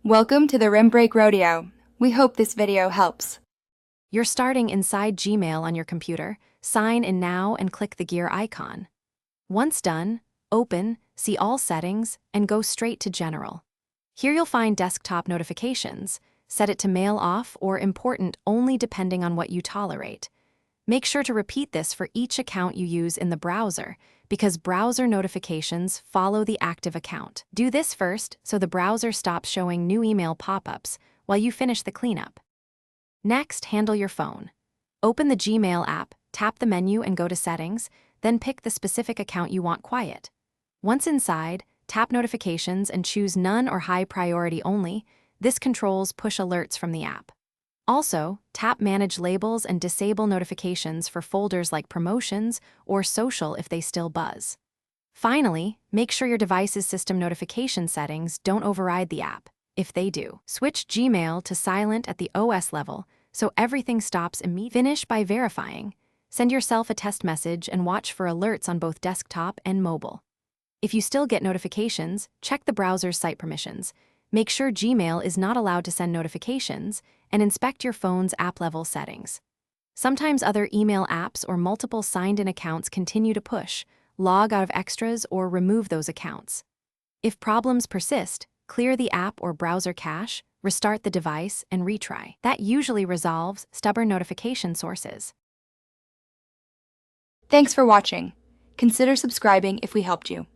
Welcome to the Rim Break Rodeo. We hope this video helps. You're starting inside Gmail on your computer. Sign in now and click the gear icon. Once done, open, see all settings, and go straight to General. Here you'll find desktop notifications. Set it to mail off or important only depending on what you tolerate. Make sure to repeat this for each account you use in the browser, because browser notifications follow the active account. Do this first so the browser stops showing new email pop-ups while you finish the cleanup. Next, handle your phone. Open the Gmail app, tap the menu and go to Settings, then pick the specific account you want quiet. Once inside, tap Notifications and choose None or High Priority Only. This controls push alerts from the app. Also, tap Manage Labels and disable notifications for folders like Promotions or Social if they still buzz. Finally, make sure your device's system notification settings don't override the app. If they do, switch Gmail to silent at the OS level so everything stops immediately. Finish by verifying. Send yourself a test message and watch for alerts on both desktop and mobile. If you still get notifications, check the browser's site permissions. Make sure Gmail is not allowed to send notifications, and inspect your phone's app-level settings. Sometimes other email apps or multiple signed-in accounts continue to push. Log out of extras or remove those accounts. If problems persist, clear the app or browser cache, restart the device, and retry. That usually resolves stubborn notification sources. Thanks for watching. Consider subscribing if we helped you.